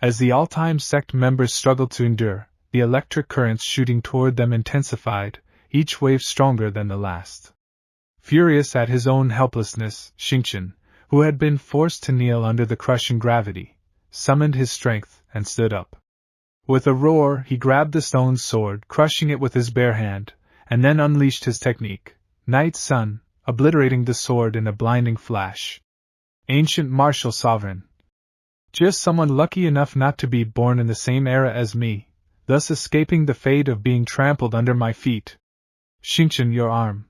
As the All Time Sect members struggled to endure, the electric currents shooting toward them intensified, each wave stronger than the last. Furious at his own helplessness, Xingqian, who had been forced to kneel under the crushing gravity, summoned his strength and stood up. With a roar, he grabbed the stone sword, crushing it with his bare hand, and then unleashed his technique, Night Sun, obliterating the sword in a blinding flash. Ancient martial sovereign. Just someone lucky enough not to be born in the same era as me, thus escaping the fate of being trampled under my feet. Xingqian, your arm.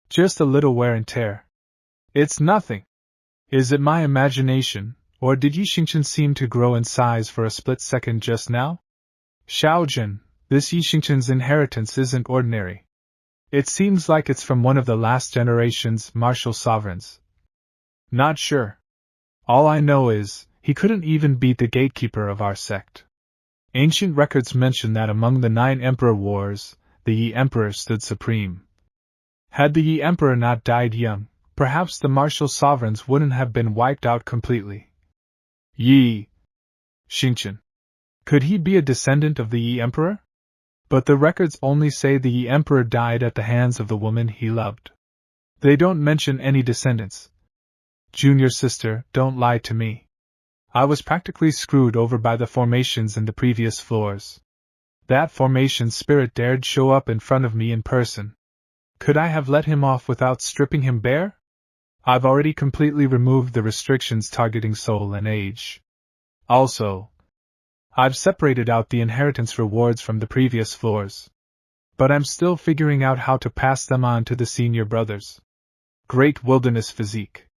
Just a little wear and tear. It's nothing. Is it my imagination, or did Yi Xingqian seem to grow in size for a split second just now? Xiaojun, this Yi Xingqian's inheritance isn't ordinary. It seems like it's from one of the last generation's martial sovereigns. Not sure. All I know is, he couldn't even beat the gatekeeper of our sect. Ancient records mention that among the 9 emperor wars, the Yi Emperor stood supreme. Had the Yi Emperor not died young, perhaps the martial sovereigns wouldn't have been wiped out completely. Yi Xingqian. Could he be a descendant of the Yi Emperor? But the records only say the Yi Emperor died at the hands of the woman he loved. They don't mention any descendants. Junior sister, don't lie to me. I was practically screwed over by the formations in the previous floors. That formation spirit dared show up in front of me in person. Could I have let him off without stripping him bare? I've already completely removed the restrictions targeting soul and age. Also, I've separated out the inheritance rewards from the previous floors. But I'm still figuring out how to pass them on to the senior brothers. Great wilderness physique.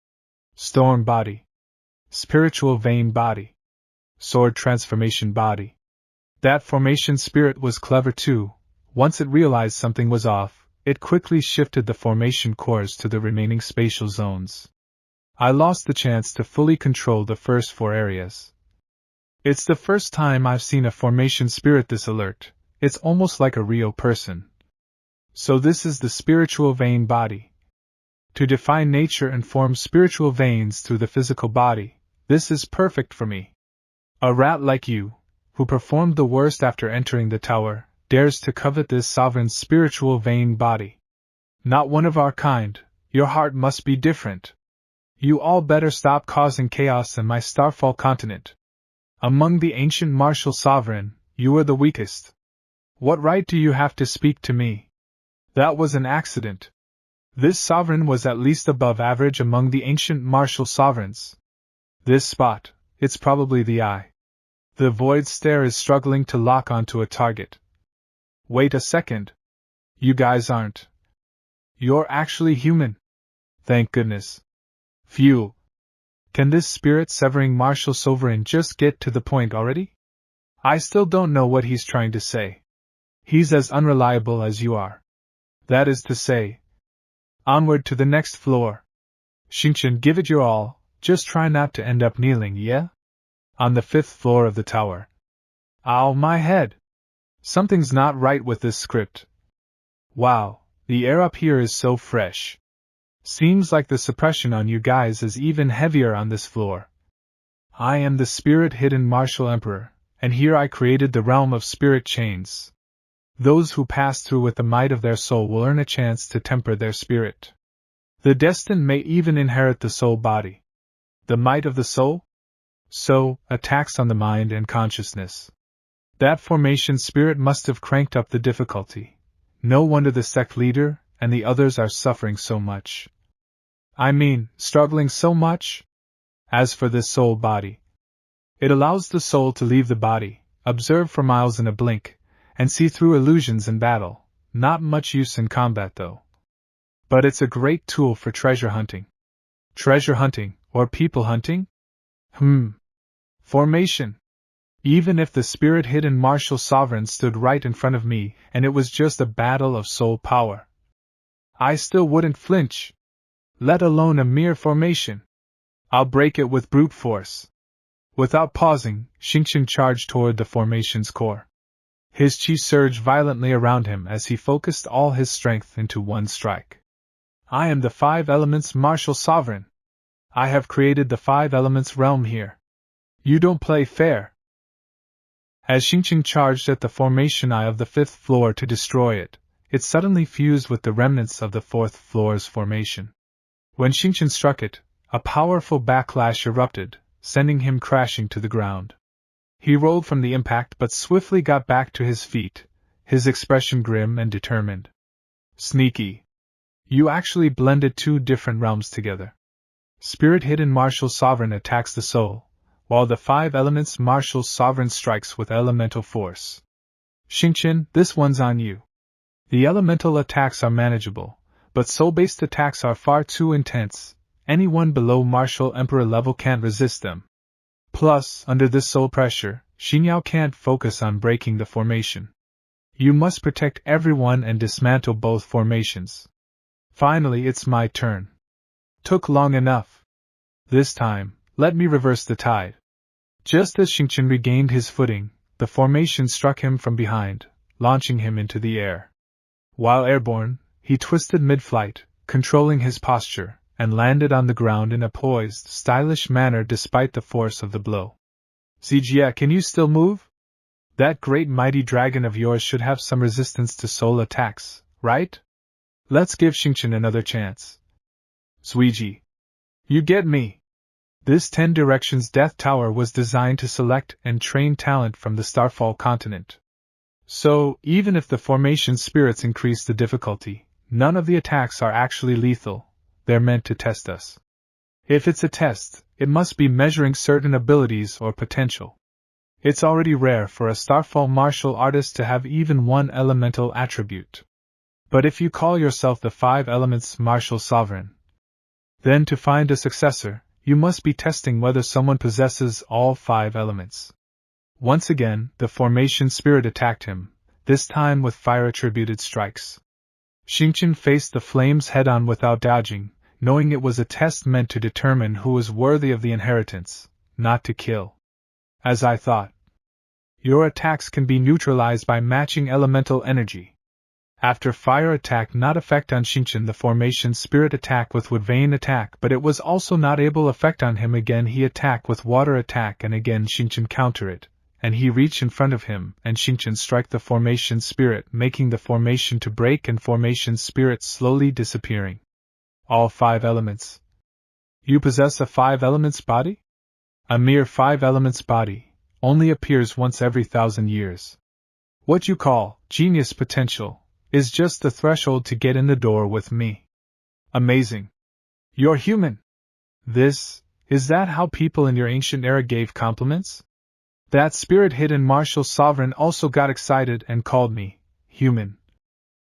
Storm body. Spiritual vein body. Sword transformation body. That formation spirit was clever too. Once it realized something was off, it quickly shifted the formation cores to the remaining spatial zones. I lost the chance to fully control the first 4 areas. It's the first time I've seen a formation spirit this alert. It's almost like a real person. So this is the spiritual vein body. To define nature and form spiritual veins through the physical body, this is perfect for me. A rat like you, who performed the worst after entering the tower, dares to covet this sovereign's spiritual vein body. Not one of our kind, your heart must be different. You all better stop causing chaos in my Starfall continent. Among the ancient martial sovereign, you are the weakest. What right do you have to speak to me? That was an accident. This sovereign was at least above average among the ancient martial sovereigns. This spot, it's probably the eye. The void stare is struggling to lock onto a target. Wait a second. You guys aren't. You're actually human. Thank goodness. Phew. Can this spirit-severing martial sovereign just get to the point already? I still don't know what he's trying to say. He's as unreliable as you are. That is to say, onward to the next floor. Xingqian, give it your all, just try not to end up kneeling, yeah? On the 5th floor of the tower. Ow, my head! Something's not right with this script. Wow, the air up here is so fresh. Seems like the suppression on you guys is even heavier on this floor. I am the spirit-hidden martial emperor, and here I created the realm of spirit chains. Those who pass through with the might of their soul will earn a chance to temper their spirit. The destined may even inherit the soul body. The might of the soul? So, a tax on the mind and consciousness. That formation spirit must have cranked up the difficulty. No wonder the sect leader and the others are suffering so much. I mean, struggling so much? As for this soul body, it allows the soul to leave the body, observe for miles in a blink, and see through illusions in battle. Not much use in combat though. But it's a great tool for treasure hunting. Treasure hunting, or people hunting? Formation. Even if the spirit-hidden martial sovereign stood right in front of me and it was just a battle of soul power, I still wouldn't flinch. Let alone a mere formation. I'll break it with brute force. Without pausing, Xingqian charged toward the formation's core. His chi surged violently around him as he focused all his strength into one strike. I am the 5 elements martial sovereign. I have created the 5 elements realm here. You don't play fair. As Xingqiang charged at the formation eye of the 5th floor to destroy it, it suddenly fused with the remnants of the 4th floor's formation. When Xingqiang struck it, a powerful backlash erupted, sending him crashing to the ground. He rolled from the impact but swiftly got back to his feet, his expression grim and determined. Sneaky. You actually blended two different realms together. Spirit Hidden Martial Sovereign attacks the soul, while the 5 elements Martial Sovereign strikes with elemental force. Xingqiang, this one's on you. The elemental attacks are manageable, but soul-based attacks are far too intense. Anyone below Martial Emperor level can't resist them. Plus, under this soul pressure, Xingyao can't focus on breaking the formation. You must protect everyone and dismantle both formations. Finally, it's my turn. Took long enough. This time, let me reverse the tide. Just as Xingqiang regained his footing, the formation struck him from behind, launching him into the air. While airborne, he twisted mid-flight, controlling his posture, and landed on the ground in a poised, stylish manner despite the force of the blow. Zijia, can you still move? That great mighty dragon of yours should have some resistance to soul attacks, right? Let's give Xingqiang another chance. Zuiji. You get me. This 10 Directions Death Tower was designed to select and train talent from the Starfall continent. So, even if the formation spirits increase the difficulty, none of the attacks are actually lethal. They're meant to test us. If it's a test, it must be measuring certain abilities or potential. It's already rare for a Starfall martial artist to have even one elemental attribute. But if you call yourself the 5 elements martial sovereign, then to find a successor, you must be testing whether someone possesses all 5 elements. Once again, the formation spirit attacked him, this time with fire-attributed strikes. Xingqiang faced the flames head-on without dodging, knowing it was a test meant to determine who was worthy of the inheritance, not to kill. As I thought. Your attacks can be neutralized by matching elemental energy. After fire attack not effect on Xingqiang, the formation spirit attack with wood vein attack, but it was also not able effect on him. Again he attack with water attack, and again Xingqiang counter it, and he reach in front of him, and Xingqiang strike the formation spirit, making the formation to break and formation spirit slowly disappearing. All 5 elements. You possess a 5 elements body? A mere 5 elements body, only appears once every 1,000 years. What you call genius potential is just the threshold to get in the door with me. Amazing. You're human. Is that how people in your ancient era gave compliments? That spirit hidden martial sovereign also got excited and called me human.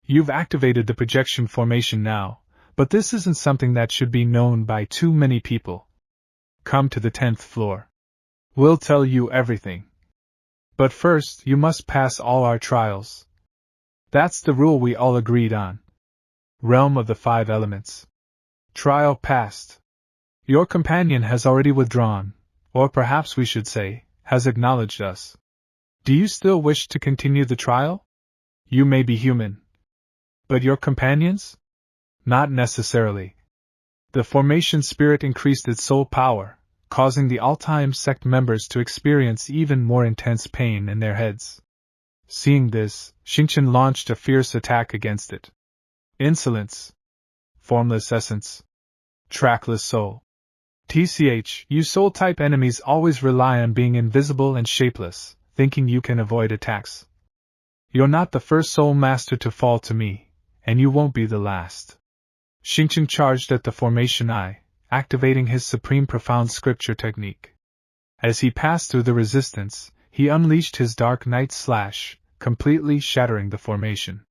You've activated the projection formation now, but this isn't something that should be known by too many people. Come to the 10th floor. We'll tell you everything. But first, you must pass all our trials. That's the rule we all agreed on. Realm of the 5 elements. Trial passed. Your companion has already withdrawn, or perhaps we should say, has acknowledged us. Do you still wish to continue the trial? You may be human. But your companions? Not necessarily. The formation spirit increased its soul power, causing the All Time Sect members to experience even more intense pain in their heads. Seeing this, Xingqiang launched a fierce attack against it. Insolence. Formless essence. Trackless soul. You soul-type enemies always rely on being invisible and shapeless, thinking you can avoid attacks. You're not the first soul master to fall to me, and you won't be the last. Xingqiang charged at the formation eye, activating his supreme profound scripture technique. As he passed through the resistance, he unleashed his dark night slash, completely shattering the formation.